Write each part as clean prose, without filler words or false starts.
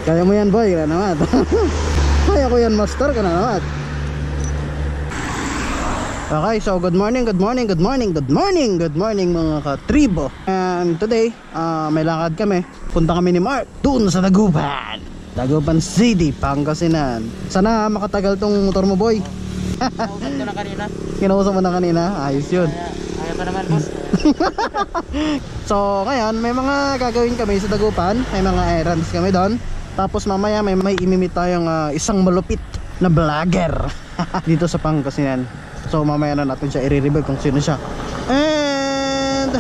Kaya mo yan boy, ka naman. Kaya ko yan master, ka na naman. Okay, so good morning mga katribo. And today, may lakad kami. Punta kami ni Mark doon sa Dagupan City, Pangasinan. Sana makatagal tong motor mo boy. Kinausap ko na kanina. Kinausap mo na kanina? Ayos yun. Kaya pa naman boss. So ngayon, may mga gagawin kami sa Dagupan. May mga errands kami doon. Tapos mamaya may imimit tayong isang malupit na vlogger dito sa Pangasinan. So mamaya na natin siya i-reveal kung sino siya. And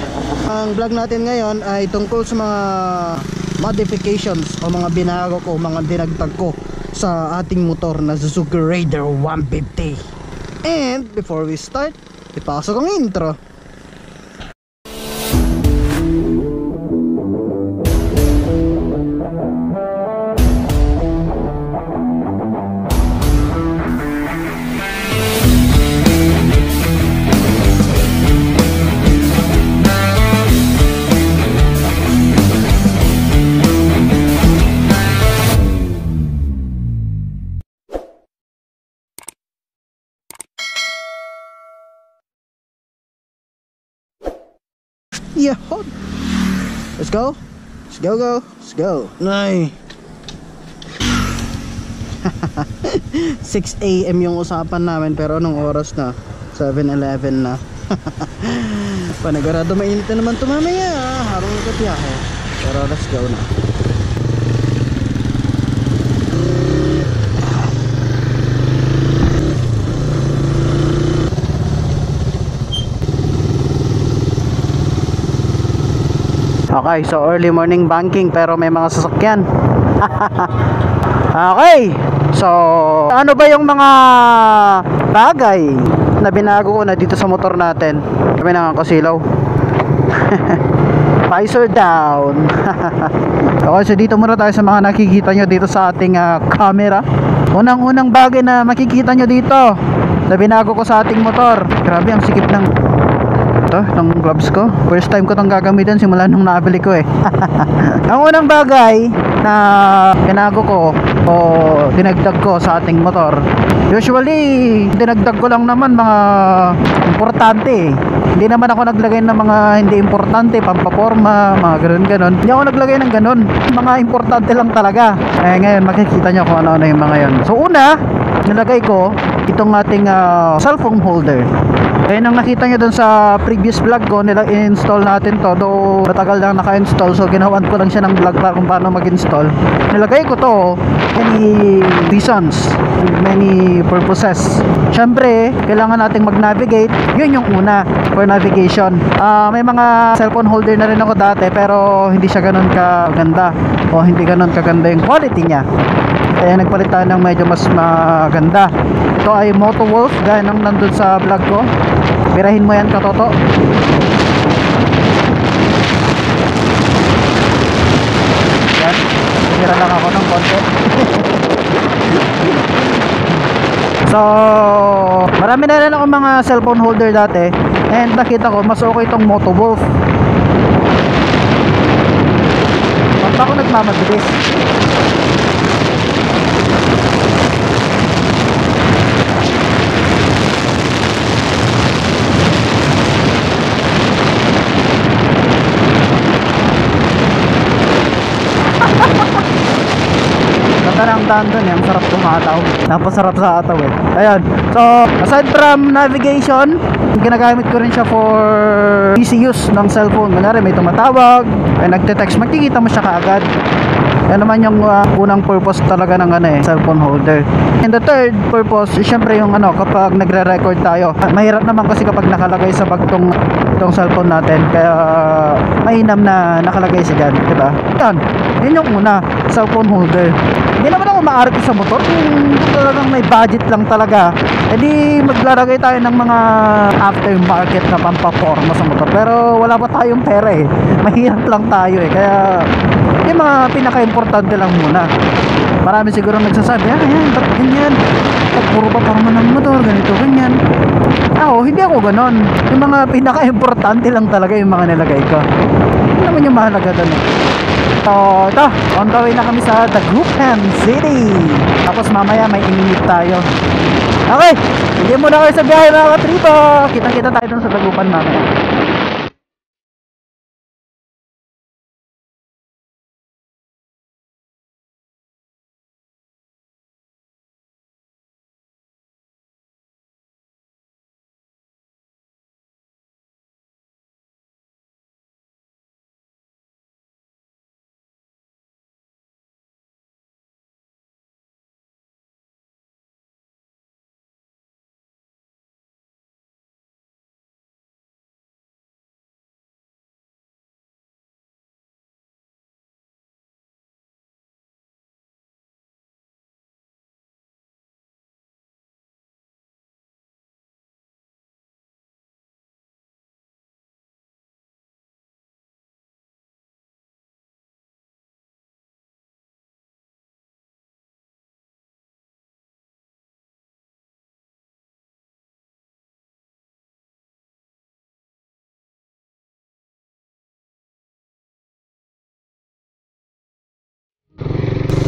ang vlog natin ngayon ay tungkol sa mga modifications o mga binago ko, mga dinagdag ko sa ating motor na Suzuki Raider 150. And before we start, ipasok ang intro. Yeah, let's go. Let's go. Nay. 6 AM yung usapan namin, pero anong oras na? 7:11 na. Panagurado mainit na naman ito mamaya. Harong nagkabiyahe. Pero let's go na. Okay, so early morning banking pero may mga sasakyan. Okay, so ano ba yung mga bagay na binago ko na dito sa motor natin? Kami nakakasilaw. Visor down. Okay, so dito muna tayo sa mga nakikita nyo dito sa ating camera. Unang bagay na makikita nyo dito na binago ko sa ating motor. Grabe, ang sikip ng gloves ko. First time ko itong gagamitin simula nung nabili ko eh. Ang unang bagay na binago ko o dinagdag ko sa ating motor, usually dinagdag ko lang naman mga importante eh. Hindi naman ako naglagay ng mga hindi importante, pampaporma, mga ganun. Hindi ako naglagay ng ganun. Mga importante lang talaga. Eh ngayon makikita nyo kung ano-ano yung mga yon. So una, nilagay ko itong ating cellphone holder. Eh nang nakita nyo dun sa previous vlog ko, nila-install natin to. Though matagal lang naka-install, so ginawan ko lang siya ng vlog para kung paano mag-install. Nilagay ko to many reasons, many purposes. Syempre, kailangan nating mag-navigate. Yun yung una, for navigation. May mga cellphone holder na rin ako dati, pero hindi siya ganun kaganda o hindi ganun kaganda yung quality niya. Kaya nagpalit tayo ng medyo mas maganda. Ito ay Motowolf, gaya ng nandun sa vlog ko. Birahin mo yan, katoto. Yan, bira lang ako ng konti. So marami na rin ako mga cellphone holder dati, and nakita ko mas okay itong Motowolf. Ba't ako nagmamabilis? Daan doon, ang sarap tumataw. Napasarap sa ataw eh. Ayun. So, aside from navigation, ginagamit ko rin siya for easy use ng cellphone. Kunyari may tumatawag, ay nagte-text, makikita mo siya kaagad. Yan naman yung unang purpose talaga ng cellphone holder. And the third purpose, syempre yung kapag nagre-record tayo. Mahirap naman kasi kapag nakalagay sa bag tong cellphone natin. Kaya mainam na nakalagay siya dyan, diba? Yan yung una, cellphone holder. Hindi naman ako maarte sa motor. Kung talagang may budget lang talaga, edi maglalagay tayo ng mga aftermarket na pampaporma sa motor. Pero wala pa tayong pera eh. Mahirap lang tayo eh. Kaya yung mga pinaka-importante lang muna. Marami siguro nagsasabi, ayan, ba't ganyan? Ba't puro pa porma ng motor, ganito, ganyan. Ako, hindi ako ganon. Yung mga pinaka-importante lang talaga yung mga nilagay ko. Ano naman yung mahalaga doon eh. So ito, on the way na kami sa Dagupan City. Tapos mamaya may init tayo. Okay, hindi muna kayo sa biyahe mga katribo. Kita-kita tayo dun sa Dagupan mamaya.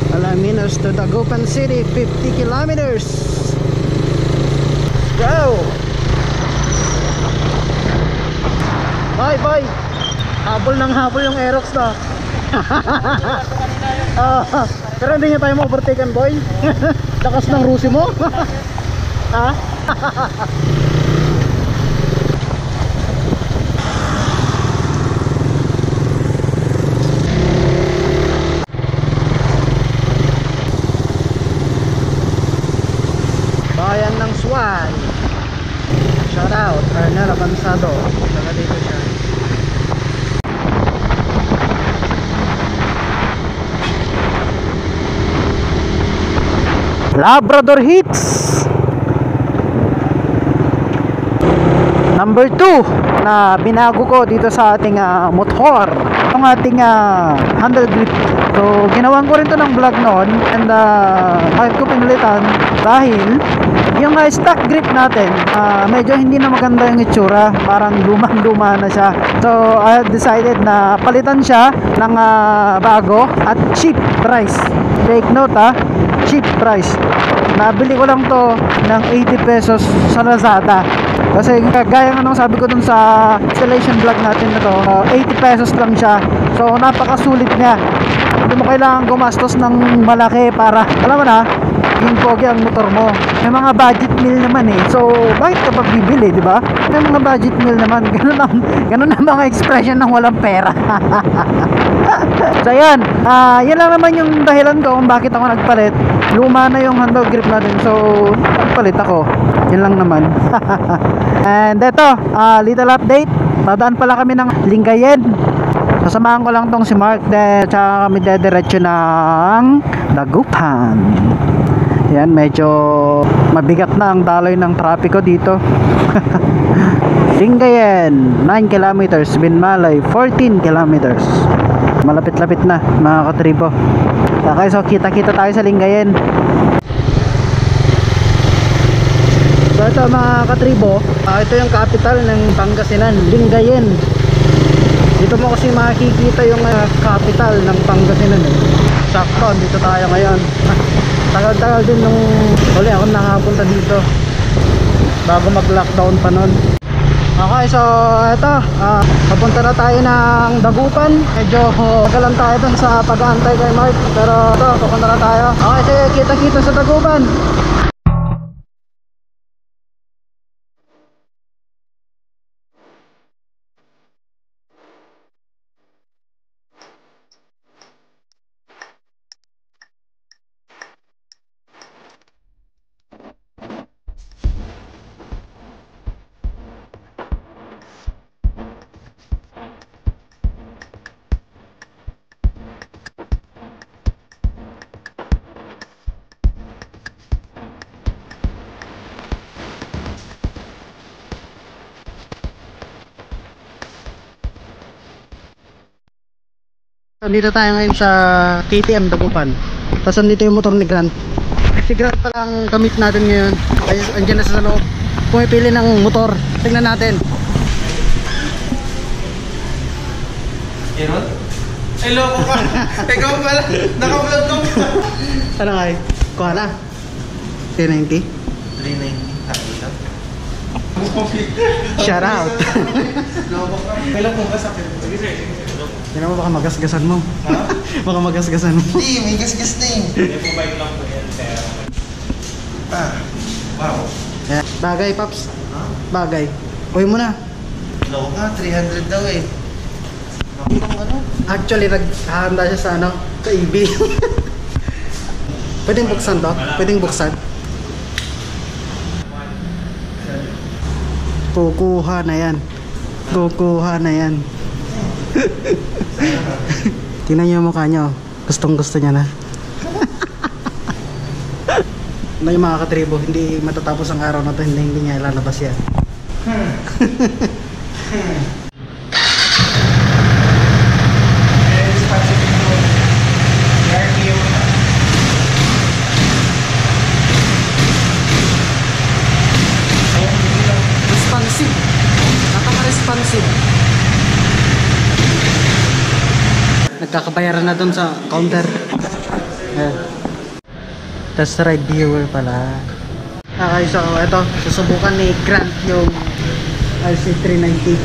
Alaminos to Dagupan City, 50 kilometers. Go! Bye bye! Habol ng habol yung Aerox na. Pero hindi niya tayo ma-overtaken, boy. Lakas ng rusi mo. Ha? Bayan ng Suwan. Shout out Arnel Avanzado. Saka dito siya. Labrador Hits number 2 na binago ko dito sa ating motor, ang ating handle grip. So ginawan ko rin to ng vlog noon, and bakit ko pinalitan dahil yung stock grip natin medyo hindi na maganda yung itsura, parang lumang-luma na siya. So I have decided na palitan siya ng bago at cheap price. Take note cheap price. Nabili ko lang to ng 80 pesos sa Lazada. Kasi gaya nga nung sabi ko dun sa installation vlog natin na to, 80 pesos lang siya. So napakasulit niya. Hindi mo kailangan gumastos ng malaki para, alam mo na, yung pogi ang motor mo. May mga budget meal naman eh. So bakit ka pa bibili, di ba? May mga budget meal naman. Ganun ang mga expression ng walang pera. So yan, yan lang naman yung dahilan ko kung bakit ako nagpalit. Luma na yung handle grip natin, so nagpalit ako. Yan lang naman. And eto, little update. Dadaan pala kami ng Lingayen. Sasamahan ko lang tong si Mark, tsaka kami dediretso ng Dagupan. Yan, medyo mabigat na ang daloy ng trapiko dito. Lingayen 9 kilometers, Binmalay 14 kilometers. Malapit-lapit na mga katribo. Okay, so kita-kita tayo sa Lingayen. So ito mga katribo, ito yung capital ng Pangasinan, Lingayen. Dito mo kasi makikita yung capital ng Pangasinan eh. Sakto, dito tayo ngayon. Tagal-tagal din nung huli ako nakapunta dito, bago mag-lockdown pa nun. Okay, so ito, papunta na tayo ng Dagupan. Medyo magalan tayo dun sa pag-aantay kay Mark, pero ito, papunta na tayo. Okay, sige, kita-kita sa Dagupan. Nandito tayo ngayon sa KTM Dagupan. Tapos nandito yung motor ni Grant. Si Grant pa lang kamit natin ngayon. Ay, andyan na sa loob, pumipili ng motor. Tingnan natin. Ay, loko ka. Ikaw pala. Naka-vlog ko. Ano kay? Kuha na. 390. 390. Happy lang. Shout out. Loko ka. Kailan po ba sa akin? Sige, sir. Yan mo baka magasgasan mo. Ha? Baka magasgasan mo. Hindi, may gas-gas na eh. May mobile lang po yan, sir. Ah. Wow. Yeah. Bagay, Paps. Ha? Bagay. Uwi mo na. Loko ka. 300 daw eh. Ano? Actually, naghahanda siya sa ano? Sa EB. Pwedeng buksan to? Pwedeng buksan? Kukuha na yan. Kukuha na yan. Tingnan niyo yung mukha niyo. Gustong gusto niya na. Ano yung mga katribo, hindi matatapos ang araw na to, hindi niya ilalabas yan. Responsive. Napaka-responsive. Nagkakabayaran na dun sa counter. Ayan. Test ride viewer pala. Okay, so ito, susubukan ni Grant yung RC390.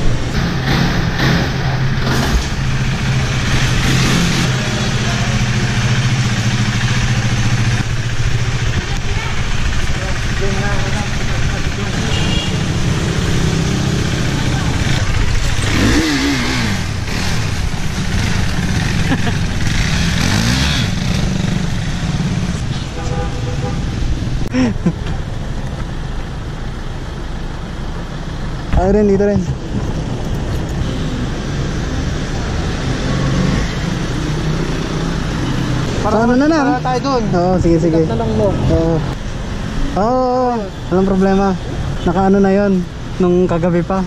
Ay rin, dito rin. So, ano na lang? tayo dun. Oo, sige, sige. Na lang mo. Oo. Oo, walang problema. Nakaano na yon nung kagabi pa.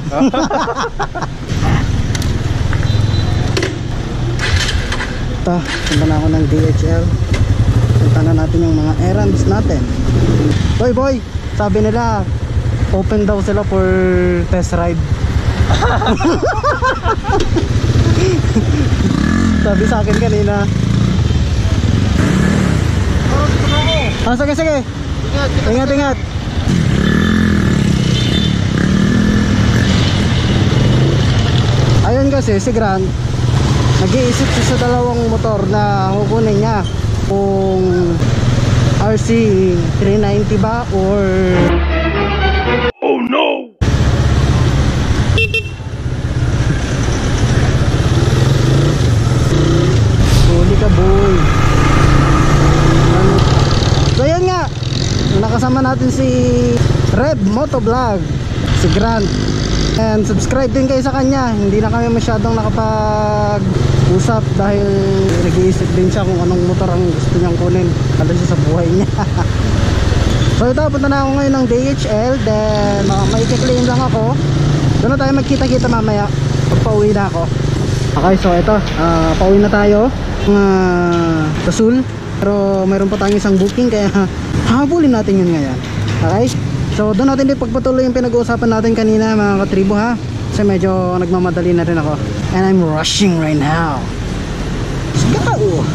Ito, punta na ako ng DHL. Punta na natin yung mga errands natin. Boy, boy, sabi nila open daw sila for test ride. Sabi sa akin kanina. Ah, sige, sige. Ingat, ingat. Ayun kasi si Grant, nag-iisip siya sa dalawang motor na kukunin niya, kung RC 390 ba or oh no. Huli ka, boy. So yun nga, nakasama natin si Red Motovlog, si Grant. And subscribe din kayo sa kanya. Hindi na kami masyadong nakapag-usap dahil nag-iisip din siya kung anong motor ang gusto niyang kunin kada siya sa buhay niya. So ito, punta na ako ngayon ng DHL. Then maikiklean lang ako. Doon na tayo magkita-kita mamaya pag pauwi na ako. Okay, so ito, pauwi na tayo Tasul. Pero mayroon pa tayong isang booking, kaya habulin natin yun ngayon. Okay? So doon natin din pagpatuloy yung pinag-uusapan natin kanina, mga katribo, ha. Kasi medyo nagmamadali na rin ako. And I'm rushing right now. Let's go!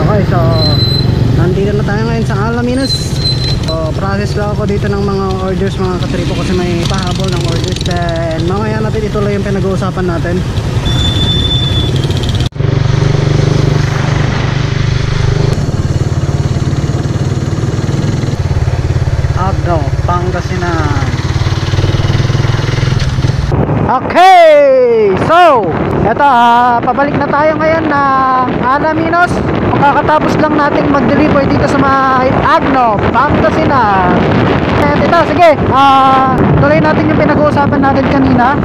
Okay, so nandito na tayo ngayon sa Alaminos. So process lang ako dito ng mga orders, mga katripo, kasi may pahabol ng orders. Then mamaya natin ituloy yung pinag-uusapan natin. Abdo, Pangasinan. Okay, so eto, pabalik na tayo ngayon ng Alaminos. Kakatapos lang nating mag-deliver dito sa mga Agno, Pangasinan. And ito, sige, tuloy natin yung pinag-uusapan natin kanina.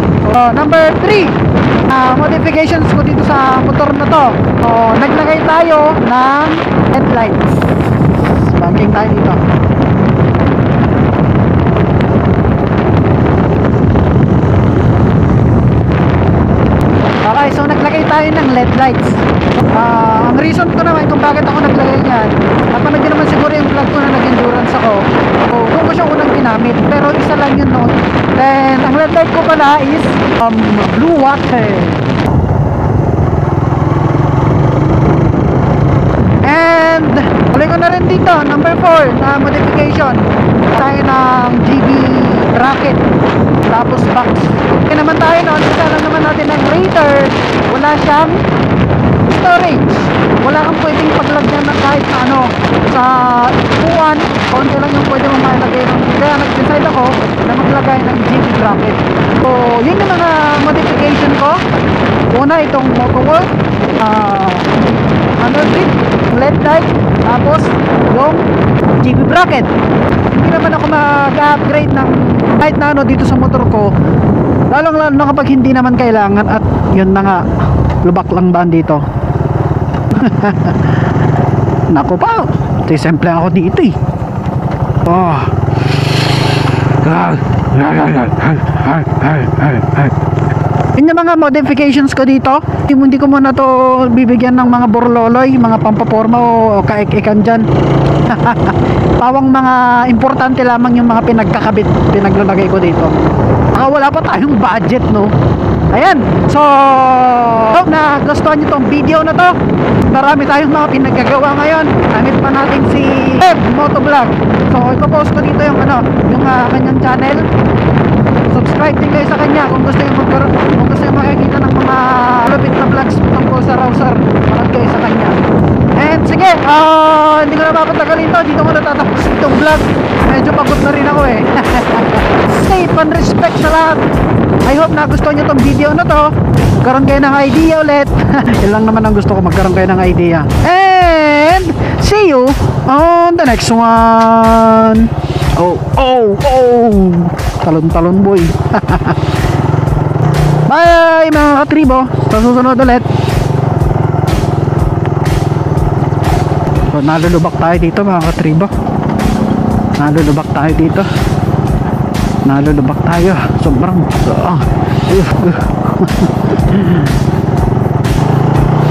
Number 3, modifications ko dito sa motor na to. Naglagay tayo ng headlights. Banking tayo dito. Okay, so naglagay tayo ng LED lights. Ang reason ko naman kung bakit ako naglagay niyan, napanood nyo naman siguro yung vlog ko na nag-endurance ako. So, kung ko siya unang ginamit, pero isa lang yun noon. Then, ang LED light ko pala is blue water. And, tuloy ko na rin dito, number 4 na modification. Tayo ng GB bracket, tapos box. Okay naman tayo noon, isa lang naman natin ng Raider. Wala siyang storage. Wala kang pwedeng paglagyan ng kahit na ano. Sa upuan, konti lang yung pwede mong mailagay ng. Kaya nag-decide ako na maglagay ng GB bracket. So, yun yung mga modification ko. Una, itong motorwork, undergrip, LED light, tapos yung GB bracket. Hindi naman ako mag-upgrade ng kahit na ano dito sa motor ko, lalong lalo na kapag hindi naman kailangan. At yun na nga, lubak lang ba dito. Naku pa, simple ako dito eh. Yun yung mga modifications ko dito. Hindi ko muna to bibigyan ng mga borloloy, mga pampaporma o kaik-ikan dyan. Pawang mga importante lamang yung mga pinagkakabit, pinaglalagay ko dito. Wala pa tayong budget, no? Ayan, so hope na gustuhan nyo tong video na to. Marami tayong mga pinaggagawa ngayon. Gamit pa natin si Web Motovlog. So ipopost ko dito yung yung kanyang channel. Subscribe din kayo sa kanya kung gusto nyo makikita ng mga lupit na vlogs tungkol sa Rouser. Manood kayo sa kanya. And sige, hindi ko na papatagalin to. Dito ko natatapos itong vlog. Medyo pagod na rin ako eh. Safe and respect sa lahat. I hope na gusto nyo tong video na to. Magkaroon kayo ng idea ulit. Yan lang naman ang gusto ko, magkaroon kayo ng idea. And see you on the next one. Oh, talon-talon boy. Bye mga katribo, sa susunod ulit. So, nalulubak tayo dito mga katribo. Nalulubak tayo sobrang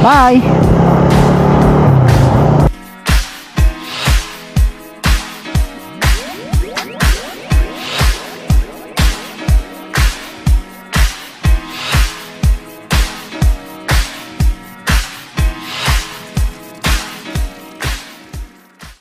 bye.